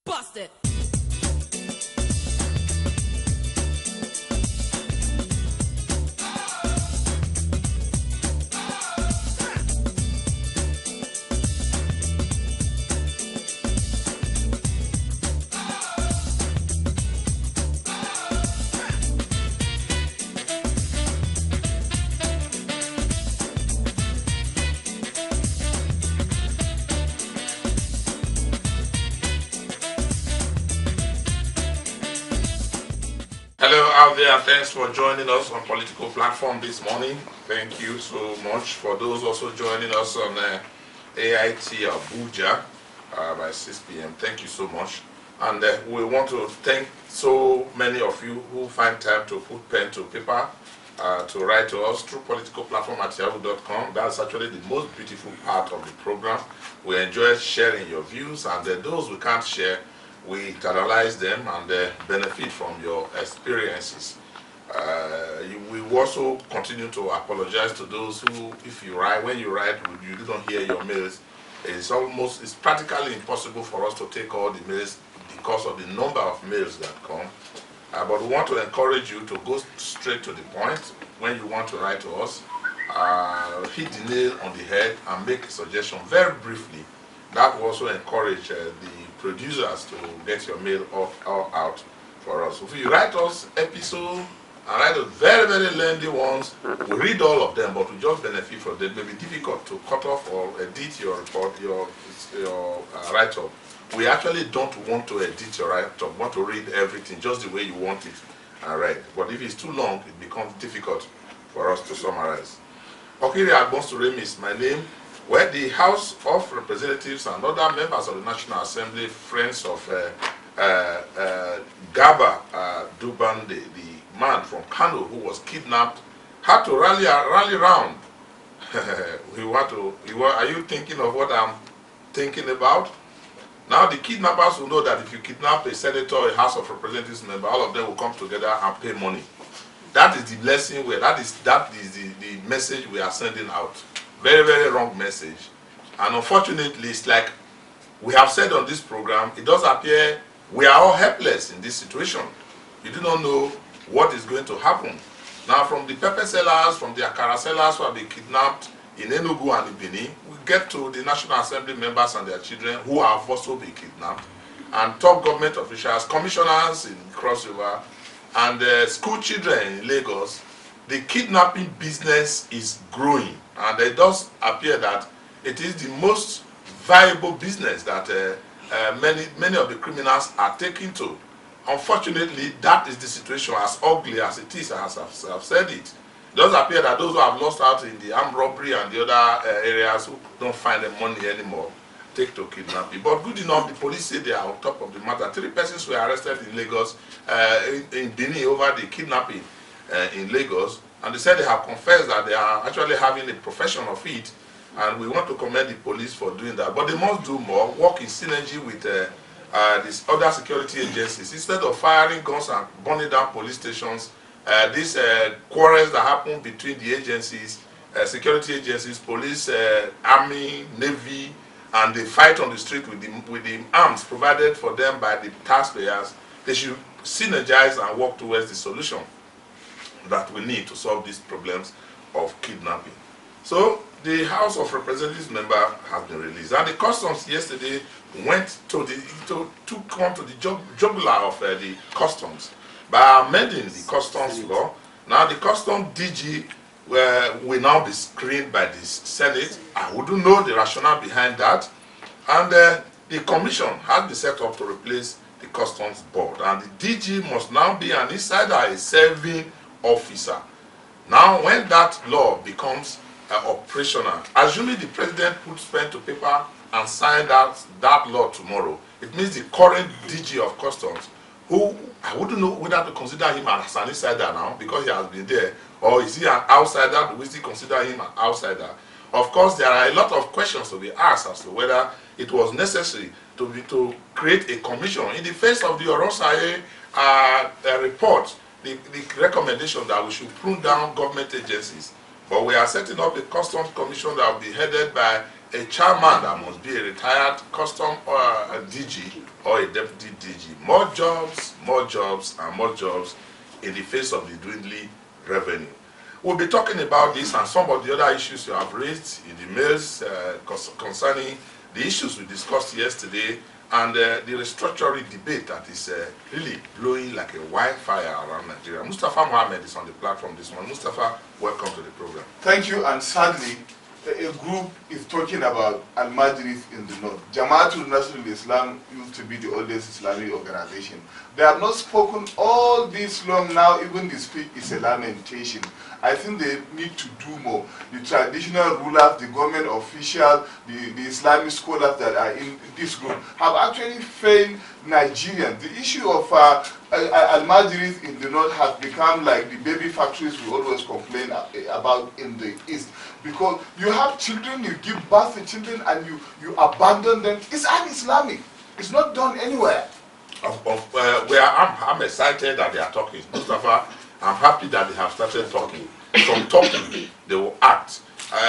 Bust it. Hello out there, thanks for joining us on Political Platform this morning. Thank you so much. For those also joining us on AIT Abuja by 6 p.m., thank you so much. And we want to thank so many of you who find time to put pen to paper to write to us through politicalplatform@yahoo.com. That's actually the most beautiful part of the program. We enjoy sharing your views, and those we can't share, we internalize them and benefit from your experiences. We also continue to apologize to those who, if you write, when you write, you don't hear your mails. It's practically impossible for us to take all the mails because of the number of mails that come. But we want to encourage you to go straight to the point when you want to write to us. Hit the nail on the head and make a suggestion very briefly. That will also encourage the producers to get your mail all out for us. If you write us episode and write those very, very lengthy ones, we read all of them, but we just benefit from them. It may be difficult to cut off or edit your report, your write-up. We actually don't want to edit your write-up, we want to read everything just the way you want it and read. But if it's too long, it becomes difficult for us to summarize. Okiri Agbonsuremi is my name. Where the House of Representatives and other members of the National Assembly, friends of Gaba Dubande, the man from Kano who was kidnapped, had to rally round. Are you thinking of what I'm thinking about? Now the kidnappers will know that if you kidnap a senator or a House of Representatives member, all of them will come together and pay money. That is the lesson that is the message we are sending out. Very, very wrong message. And unfortunately, it's like we have said on this program, it does appear we are all helpless in this situation. You do not know what is going to happen. Now, from the pepper sellers, from the akara sellers who have been kidnapped in Enugu and Ibini, we get to the National Assembly members and their children who have also been kidnapped, and top government officials, commissioners in Cross River, and school children in Lagos. The kidnapping business is growing, and it does appear that it is the most viable business that many of the criminals are taking to. Unfortunately, that is the situation, as ugly as it is, as I've said it. It does appear that those who have lost out in the armed robbery and the other areas who don't find the money anymore take to kidnapping. But good enough, the police say they are on top of the matter. 3 persons were arrested in Lagos, in Benin, over the kidnapping in Lagos, and they said they have confessed that they are actually having a profession of it, and we want to commend the police for doing that. But they must do more, work in synergy with these other security agencies. Instead of firing guns and burning down police stations, these quarrels that happen between the agencies, security agencies, police, army, navy, and they fight on the street with the arms provided for them by the taxpayers, they should synergize and work towards the solution that we need to solve these problems of kidnapping. So the House of Representatives member has been released, and the customs yesterday went to the jugular of the customs by amending the customs law. Now the customs DG will now be screened by the Senate. I wouldn't know the rationale behind that, and the commission has been set up to replace the customs board, and the DG must now be an insider, a serving officer. Now when that law becomes operational, assuming the president puts pen to paper and sign that law tomorrow, it means the current DG of customs, who I wouldn't know whether to consider him as an insider now because he has been there, or is he an outsider? Do we still consider him an outsider? Of course, there are a lot of questions to be asked as to whether it was necessary to create a commission in the face of the Orosaye report, the recommendation that we should prune down government agencies. But we are setting up a customs commission that will be headed by a chairman that must be a retired custom or a DG or a deputy DG. More jobs, and more jobs in the face of the dwindling revenue. We'll be talking about this and some of the other issues you have raised in the mails concerning the issues we discussed yesterday and the restructuring debate that is really blowing like a wildfire around Nigeria. Mustafa Mohammed is on the platform this morning. Mustafa, welcome to the program. Thank you, and sadly, a group is talking about Al-Majlis in the north. Jamaatul Nasrul Islam used to be the oldest Islamic organization. They have not spoken all this long now, even the speech is a lamentation. I think they need to do more. The traditional rulers, the government officials, the Islamic scholars that are in this group have actually failed Nigerians. The issue of Al-Majlis in the north has become like the baby factories we always complain about in the east. Because you have children, you give birth to children and you abandon them. It's un-Islamic. It's not done anywhere. I'm excited that they are talking. Mustafa, I'm happy that they have started talking. From talking, they will act.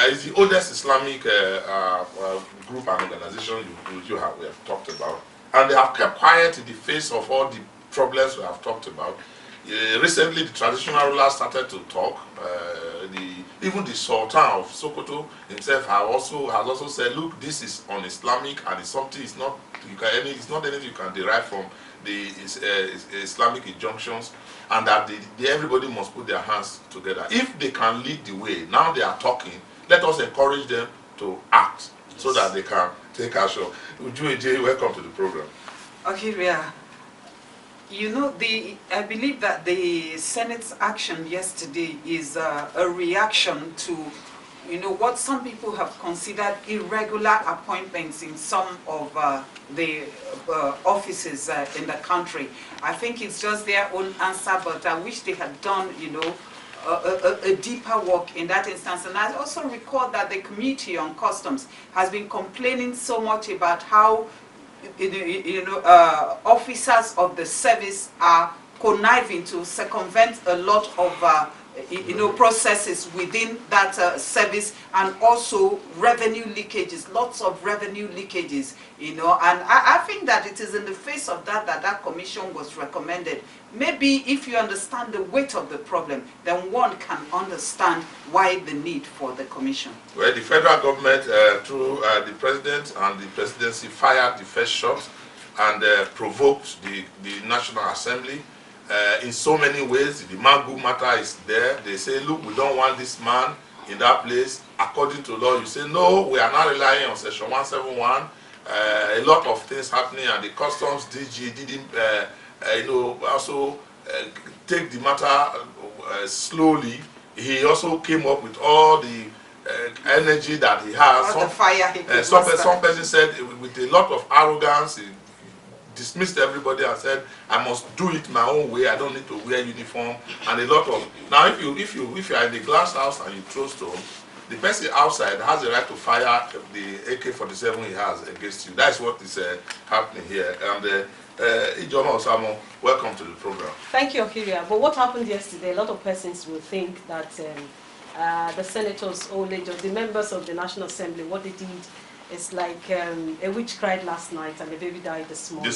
It's the oldest Islamic group and organization we have talked about. And they have kept quiet in the face of all the problems we have talked about. Recently, the traditional rulers started to talk. Even the Sultan of Sokoto himself has also said, look, this is un-Islamic and it's something, it's not anything you can derive from the Islamic injunctions, and that everybody must put their hands together. If they can lead the way, now they are talking, let us encourage them to act so that they can take action. Uju, welcome to the program. Okay, Ria. You know, I believe that the Senate's action yesterday is a reaction to, you know, what some people have considered irregular appointments in some of the offices in the country. I think it's just their own answer, but I wish they had done, you know, a deeper work in that instance. And I also recall that the Committee on Customs has been complaining so much about how officers of the service are conniving to circumvent a lot of processes within that service, and also revenue leakages, lots of revenue leakages, and I think that it is in the face of that commission was recommended. Maybe if you understand the weight of the problem, then one can understand why the need for the commission. Well, the federal government, through the president and the presidency, fired the first shot and provoked the National Assembly. In so many ways. The Mangu matter is there. They say, look, we don't want this man in that place. According to law, you say, no, we are not relying on Section 171. A lot of things happening, and the Customs DG didn't, also take the matter slowly. He also came up with all the energy that he has. Some person said, with a lot of arrogance, he dismissed everybody and said, I must do it my own way, I don't need to wear uniform, and a lot of... Now if you are in the glass house and you throw stone, the person outside has the right to fire the AK-47 he has against you. That's what is happening here. And Ijoma Osamo, welcome to the program. Thank you, Okiria. But what happened yesterday, a lot of persons will think that the senators, or the members of the National Assembly, what they did, it's like a witch cried last night and the baby died this morning.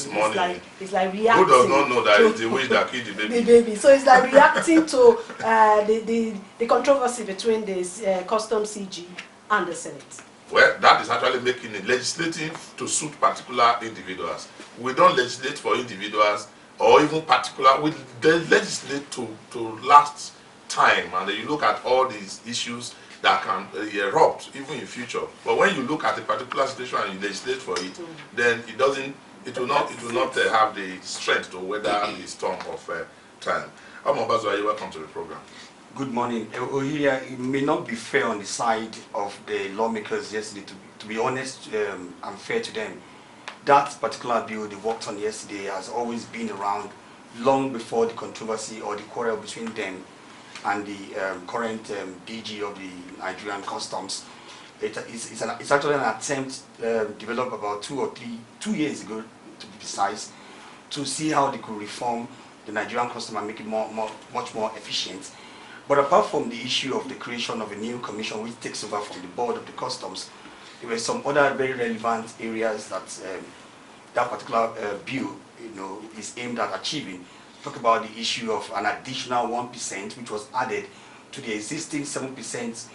It's like reacting. Who does not know that it's the witch that killed the baby? The baby. So it's like reacting to the controversy between the Customs CG and the Senate. Well, that is actually making it legislating to suit particular individuals. We don't legislate for individuals or even particular. We legislate to last time, and you look at all these issues that can erupt even in future. But when you look at a particular situation and you legislate for it, then it will not have the strength to weather the storm of time. Amobazwa, welcome to the program. Good morning. It may not be fair on the side of the lawmakers yesterday. To be honest, I'm fair to them. That particular bill they worked on yesterday has always been around long before the controversy or the quarrel between them and the current DG of the Nigerian Customs. It's actually an attempt developed about 2 years ago, to be precise, to see how they could reform the Nigerian Customs and make it much more efficient. But apart from the issue of the creation of a new commission which takes over from the board of the Customs, there were some other very relevant areas that that particular bill, is aimed at achieving. Talk about the issue of an additional 1%, which was added to the existing 7%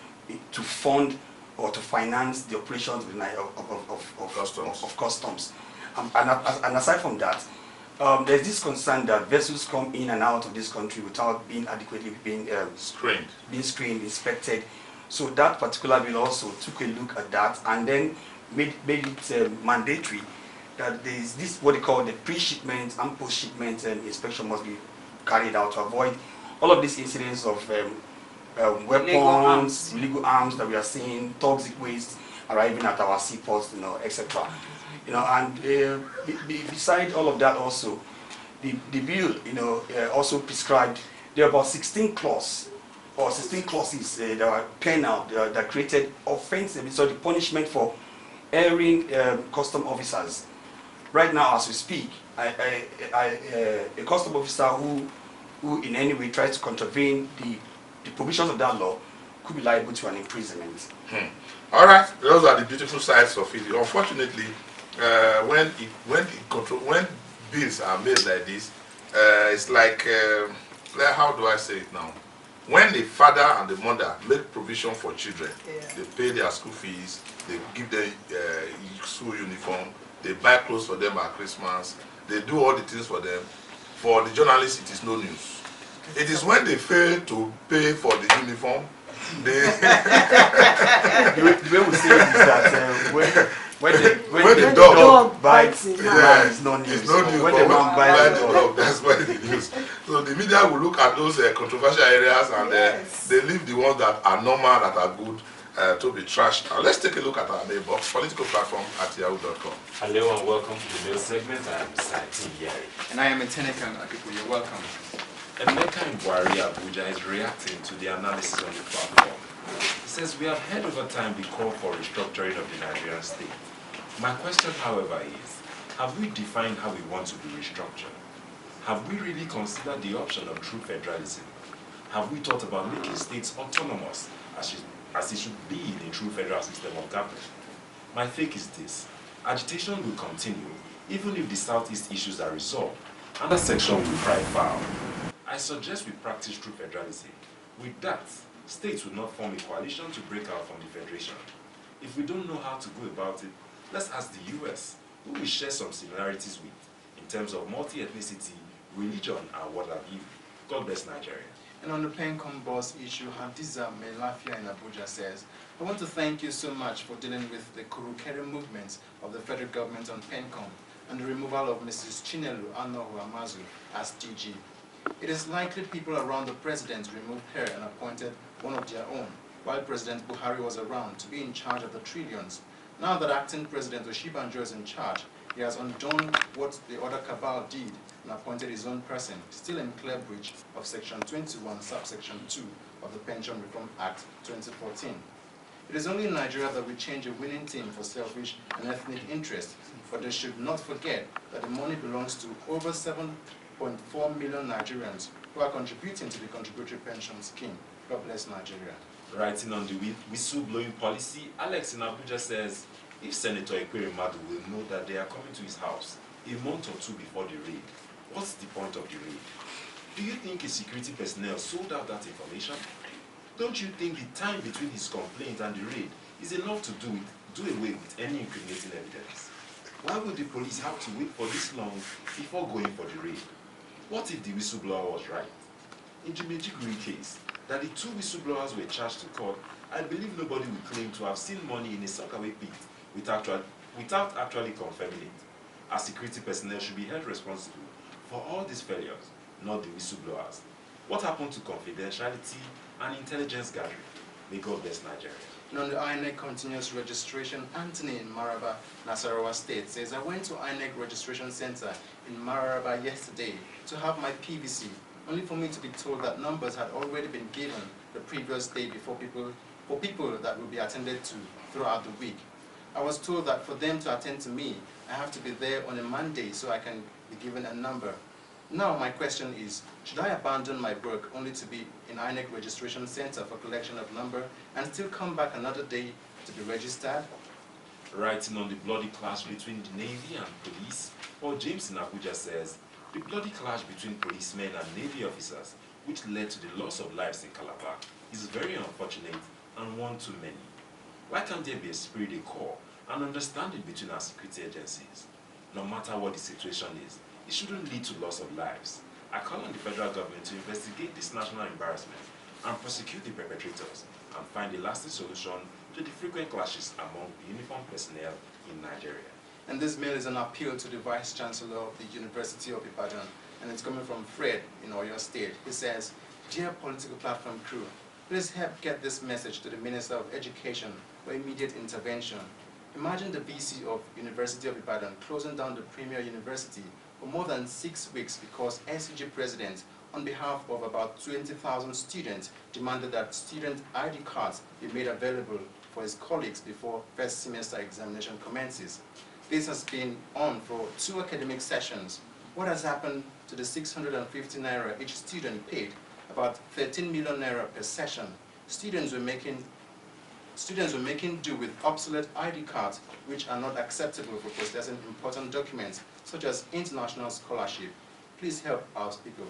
to fund or to finance the operations of customs. And aside from that, there's this concern that vessels come in and out of this country without being adequately screened, inspected. So that particular bill also took a look at that and then made it mandatory that there is this, what they call the pre-shipment and post-shipment inspection must be carried out to avoid all of these incidents of weapons, illegal arms that we are seeing, toxic waste arriving at our seaports, etc. And beside all of that also, the bill, also prescribed, there are about 16 clauses that are penal, that created offensive, so the punishment for erring custom officers. Right now, as we speak, a custom officer who in any way tries to contravene the provisions of that law could be liable to an imprisonment. All right, those are the beautiful sides of it. Unfortunately, when bills are made like this, it's like how do I say it now? When the father and the mother make provision for children, they pay their school fees, they give them school uniform, they buy clothes for them at Christmas, they do all the things for them. For the journalists, it is no news. It is when they fail to pay for the uniform, they the way we say it is that when the dog bites, it's no news. It's no news. When the man bites the dog, that's why it is. So the media will look at those controversial areas and they leave the ones that are normal, that are good, to be trashed. Now let's take a look at our mailbox, political platform at yahoo.com. Hello and welcome to the mail segment. I am Sati Yari. And I am Teneka Akipo. You're welcome. Emeka Mbwari Abuja is reacting to the analysis on the platform. He says, we have heard over time the call for restructuring of the Nigerian state. My question, however, is, have we defined how we want to be restructured? Have we really considered the option of true federalism? Have we thought about making states autonomous as it should be in a true federal system of government? My take is this: agitation will continue even if the Southeast issues are resolved, and that section will cry foul. I suggest we practice true federalism. With that, states will not form a coalition to break out from the federation. If we don't know how to go about it, let's ask the US, who we share some similarities with in terms of multi-ethnicity, religion, and what have you. God bless Nigeria. And on the PENCOM boss issue, Hadiza Melafia in Abuja says, I want to thank you so much for dealing with the Kurukere movement of the federal government on PENCOM and the removal of Mrs. Chinelu Anohu Amazu as DG. It is likely people around the president removed her and appointed one of their own, while President Buhari was around to be in charge of the trillions. Now that acting President Oshibanjo is in charge, he has undone what the other cabal did and appointed his own person, still in clear breach of Section 21, subsection 2 of the Pension Reform Act 2014. It is only in Nigeria that we change a winning team for selfish and ethnic interest, but they should not forget that the money belongs to over 7.4 million Nigerians who are contributing to the contributory pension scheme. God bless Nigeria. Writing on the whistleblowing policy, Alex in Abuja says, if Senator Ekweremadu will know that they are coming to his house a month or two before the raid, what's the point of the raid? Do you think his security personnel sold out that information? Don't you think the time between his complaint and the raid is enough to do away with any incriminating evidence? Why would the police have to wait for this long before going for the raid? What if the whistleblower was right? In Jimmy Jiguri case, that the two whistleblowers were charged to court, I believe nobody will claim to have seen money in a sockaway pit without actually confirming it. Our security personnel should be held responsible for all these failures, not the whistleblowers. What happened to confidentiality and intelligence gathering? May God bless Nigeria. And on the INEC continuous registration, Anthony in Maraba, Nasarawa State says, I went to INEC registration center in Maraba yesterday to have my PVC, only for me to be told that numbers had already been given the previous day for people that will be attended to throughout the week. I was told that for them to attend to me, I have to be there on a Monday so I can be given a number. Now my question is, should I abandon my work only to be in INEC registration center for collection of number and still come back another day to be registered? Writing on the bloody clash between the Navy and police, Paul James in Abuja says, the bloody clash between policemen and Navy officers, which led to the loss of lives in Calabar, is very unfortunate and one too many. Why can't there be a spirit de corps and understanding between our security agencies? No matter what the situation is, it shouldn't lead to loss of lives. I call on the federal government to investigate this national embarrassment and prosecute the perpetrators and find a lasting solution to the frequent clashes among the uniformed personnel in Nigeria. And this mail is an appeal to the Vice Chancellor of the University of Ibadan, and it's coming from Fred in Oyo State. He says, "Dear Political Platform crew, please help get this message to the Minister of Education for immediate intervention. Imagine the VC of University of Ibadan closing down the premier university for more than 6 weeks because SCG President, on behalf of about 20,000 students, demanded that student ID cards be made available for his colleagues before first semester examination commences. This has been on for 2 academic sessions. What has happened to the 650 naira each student paid, about 13 million naira per session? Students were making do with obsolete ID cards which are not acceptable for processing important documents such as international scholarship. Please help our people."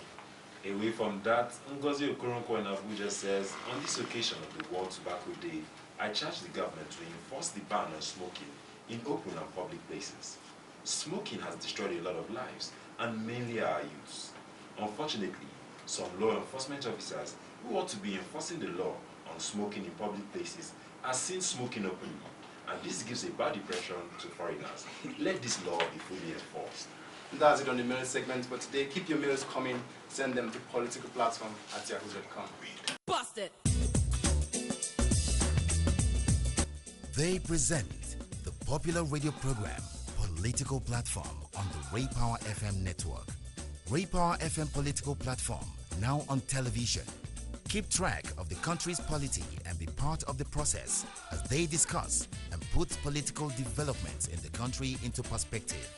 Away from that, Ngozi Okoronkwo in Abuja says, on this occasion of the World Tobacco Day, I charge the government to enforce the ban on smoking in open and public places. Smoking has destroyed a lot of lives, and mainly our youth. Unfortunately, some law enforcement officers who ought to be enforcing the law on smoking in public places are seen smoking openly, and this gives a bad impression to foreigners. Let this law be fully enforced. And that's it on the mail segment for today. Keep your mails coming. Send them to politicalplatform@yahoo.com. Busted. They present the popular radio program Political Platform on the Ray Power FM network. Ray Power FM Political Platform, now on television. Keep track of the country's polity and be part of the process as they discuss and put political developments in the country into perspective.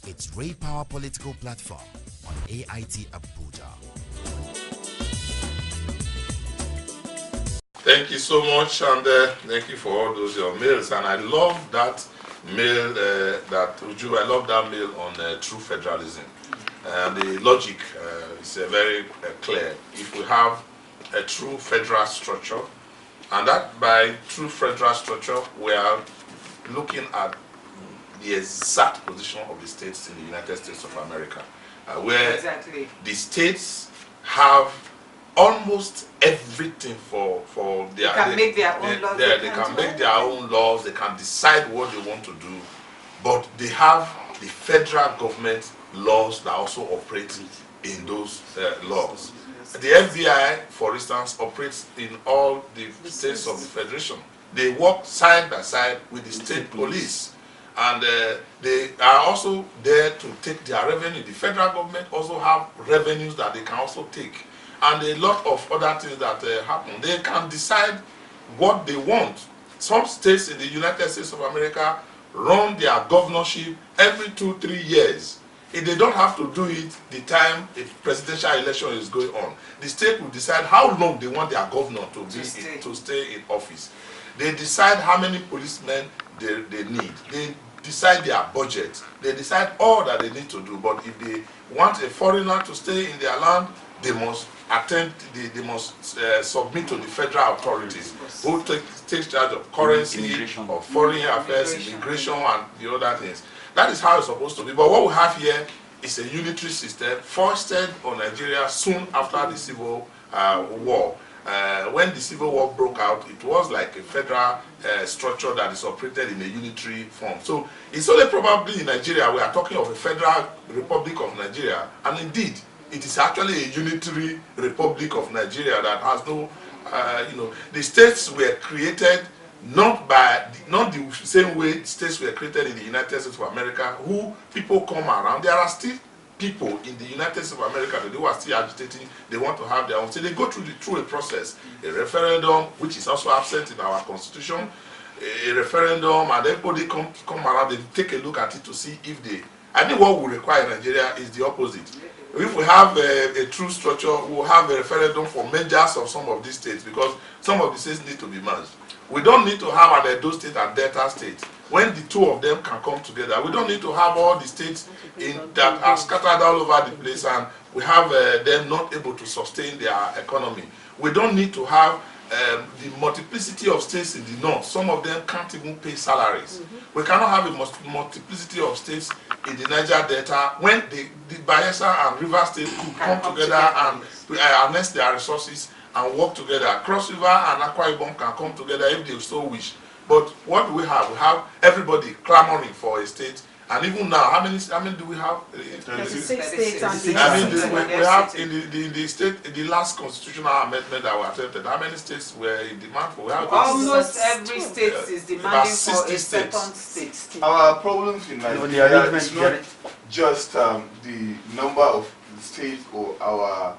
It's Ray Power Political Platform on AIT Abuja. Thank you so much, and thank you for all those your mails. And I love that mail, I love that mail on true federalism. The logic is very clear. If we have a true federal structure, and that by true federal structure, we are looking at the exact position of the states in the United States of America, where Exactly. the states have almost everything for their. They can make their own laws. They can make their own laws. They can decide what they want to do, but they have the federal government laws that also operate in those laws. The FBI, for instance, operates in all the states of the federation. They work side by side with the state police. And they are also there to take their revenue. The federal government also have revenues that they can also take. And a lot of other things that happen. They can decide what they want. Some states in the United States of America run their governorship every 2-3 years. If they don't have to do it the time a presidential election is going on. The state will decide how long they want their governor to stay in office. They decide how many policemen they need. They decide their budget. They decide all that they need to do. But if they want a foreigner to stay in their land, they must they must submit to the federal authorities who take charge of currency, of foreign affairs, immigration, and the other things. That is how it's supposed to be. But what we have here is a unitary system foisted on Nigeria soon after the Civil War. When the Civil War broke out, it was like a federal structure that is operated in a unitary form. So it's only probably in Nigeria we are talking of a federal republic of Nigeria, and indeed it is actually a unitary republic of Nigeria that has no, the states were created not the same way states were created in the United States of America, who people come around. There are still people in the United States of America that who are still agitating, they want to have their own. So they go through a process, a referendum, which is also absent in our constitution, a referendum, and everybody come around, they take a look at it to see if they, I think what we require in Nigeria is the opposite. If we have a true structure, we'll have a referendum for mergers of some of these states, because some of the states need to be merged. We don't need to have an Edo state and Delta state. when the two of them can come together. We don't need to have all the states that are scattered all over the place and we have them not able to sustain their economy. We don't need to have the multiplicity of states in the north. Some of them can't even pay salaries. We cannot have a multiplicity of states in the Niger Delta when the Bayelsa and River State could come together and harness their resources and work together. Cross River and Akwa Ibom can come together if they so wish. But what do we have? We have everybody clamoring for a state. And even now, how many do we have? 36 states and I mean, we have in the state, in the last constitutional amendment that we attempted, how many states were in demand for? We have almost every state is demanding for a second state. Our problems in Nigeria is not just the number of states or our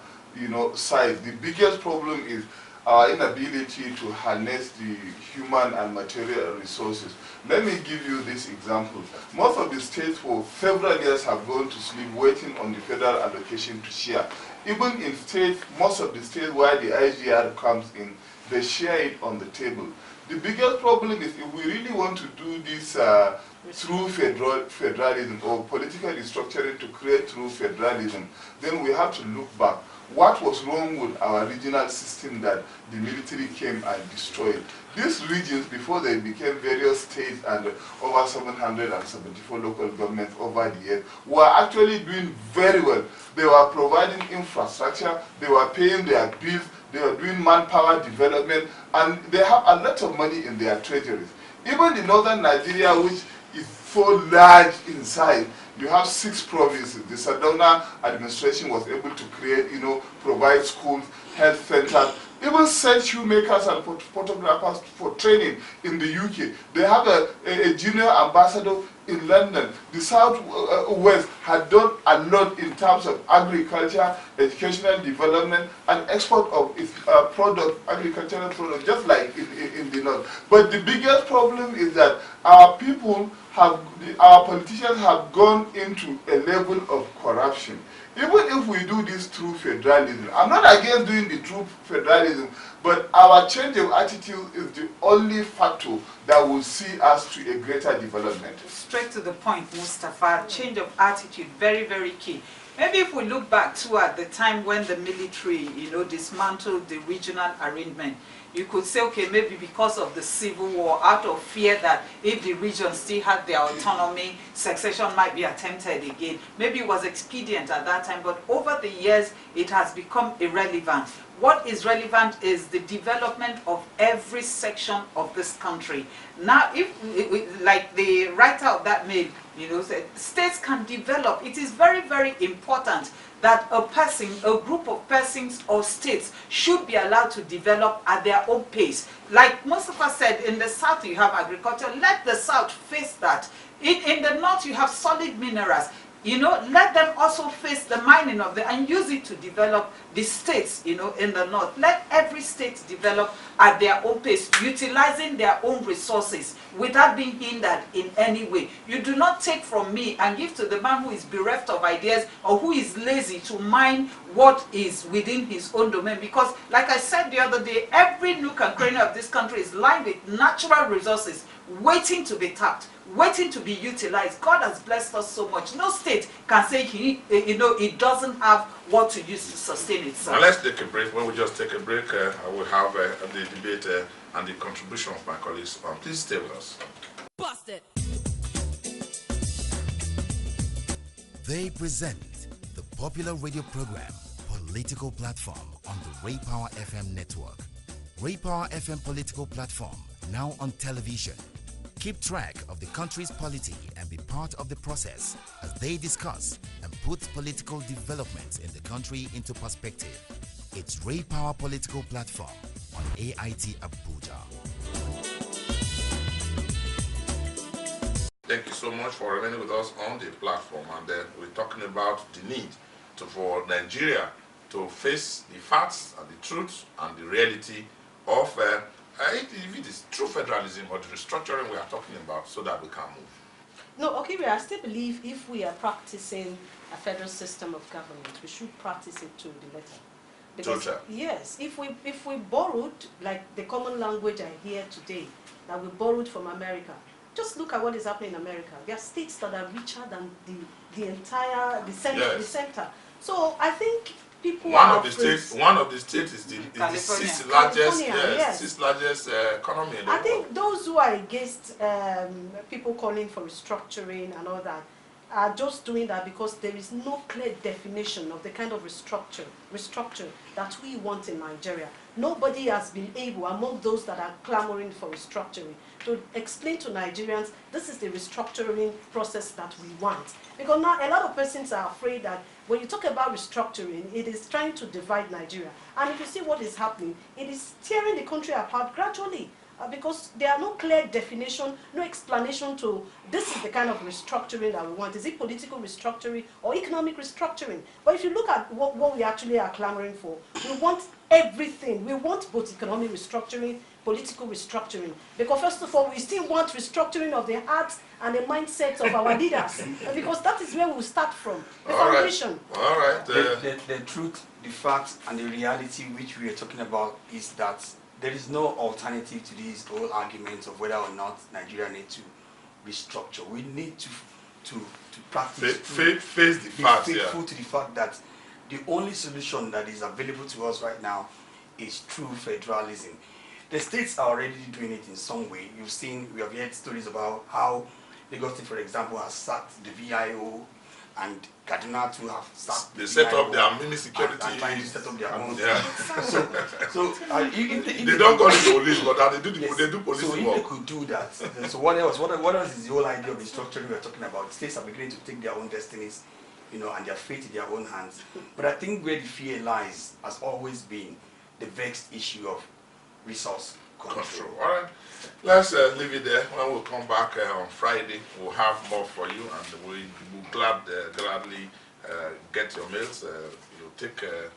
size. The biggest problem is our inability to harness the human and material resources. Let me give you this example. Most of the states for several years have gone to sleep waiting on the federal allocation to share. Even in states, most of the states where the IGR comes in, they share it on the table. The biggest problem is if we really want to do this through federalism or political restructuring to create true federalism, then we have to look back. What was wrong with our regional system that the military came and destroyed? These regions, before they became various states and over 774 local governments over the years, were actually doing very well. They were providing infrastructure, they were paying their bills, they were doing manpower development, and they have a lot of money in their treasuries. Even the northern Nigeria, which is so large in size, you have 6 provinces. The Sardauna administration was able to create, provide schools, health centers, even send shoemakers and photographers for training in the UK. They have a junior ambassador in London. The South West had done a lot in terms of agriculture, educational development, and export of its agricultural products, just like in the North. But the biggest problem is that our politicians have gone into a level of corruption. Even if we do this through federalism, I'm not against doing the true federalism, but our change of attitude is the only factor that will see us to a greater development. Straight to the point, Mustafa, change of attitude, very, very key. Maybe if we look back to at the time when the military, dismantled the regional arrangement, you could say, okay, maybe because of the civil war, out of fear that if the region still had their autonomy, succession might be attempted again. Maybe it was expedient at that time, but over the years, it has become irrelevant. What is relevant is the development of every section of this country. Now, if, like the writer of that mail, said, states can develop. It is very, very important that a person, a group of persons or states should be allowed to develop at their own pace. Like Mustafa said, in the South you have agriculture, let the South face that. In the North you have solid minerals. Let them also face the mining of and use it to develop the states, in the North. Let every state develop at their own pace, utilizing their own resources without being hindered in any way. You do not take from me and give to the man who is bereft of ideas or who is lazy to mine what is within his own domain. Because, like I said the other day, every nook and cranny of this country is lined with natural resources waiting to be tapped, waiting to be utilized. God has blessed us so much. No state can say it doesn't have what to use to sustain itself. Now let's take a break. When we just take a break, I will have the debate and the contribution of my colleagues. Please stay with us. Busted. They present the popular radio program Political Platform on the Ray Power FM network. Ray Power FM Political Platform, now on television. Keep track of the country's polity and be part of the process as they discuss and put political developments in the country into perspective. It's Ray Power Political Platform on AIT Abuja. Thank you so much for remaining with us on the platform. And we're talking about the need for Nigeria to face the facts and the truth and the reality of if it is true federalism or the restructuring we are talking about, so that we can move. No, okay, I still believe if we are practicing a federal system of government, we should practice it to the letter. Because, yes, if we borrowed, like the common language I hear today, that we borrowed from America, Just look at what is happening in America. There are states that are richer than the center. So I think people one are of the states is the sixth largest economy in the I world. think those who are against people calling for restructuring and all that are just doing that because there is no clear definition of the kind of restructure that we want in Nigeria. Nobody has been able, among those that are clamoring for restructuring, to explain to Nigerians, this is the restructuring process that we want. Because now a lot of persons are afraid that when you talk about restructuring, it is trying to divide Nigeria. And if you see what is happening, it is tearing the country apart gradually. Because there are no clear definition, no explanation to this is the kind of restructuring that we want. Is it political restructuring or economic restructuring? But if you look at what we actually are clamoring for, we want everything. We want both economic restructuring, political restructuring. Because first of all, we still want restructuring of the hearts and the mindsets of our leaders. Because that is where we start from, the foundation. All right. The truth, the fact, and the reality which we are talking about is that there is no alternative to these whole arguments of whether or not Nigeria needs to restructure. We need to practice face the facts. Be faithful to the fact that the only solution that is available to us right now is through federalism. The states are already doing it in some way. We have heard stories about how Lagos State, for example, has sacked the VIO, and Kaduna too have sacked the set VIO up their mini security. And trying to set up their own. Yeah. If they don't call it police, but they do police so work. if they could do that, so what else? What else is the whole idea of restructuring we're talking about? States are beginning to take their own destinies, and their fate in their own hands. But I think where the fear lies has always been the vexed issue of resource control. All right, let's leave it there. When we come back on Friday, we'll have more for you, and we will gladly get your mails. You'll take a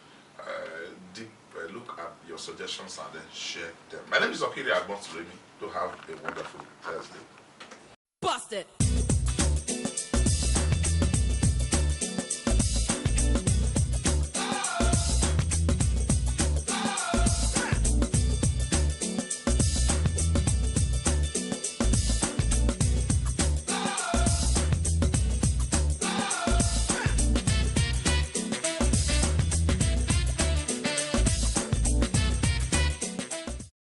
deep look at your suggestions and then share them. My name is Okiri Agbonsuremi. Do have a wonderful Thursday. Bust it.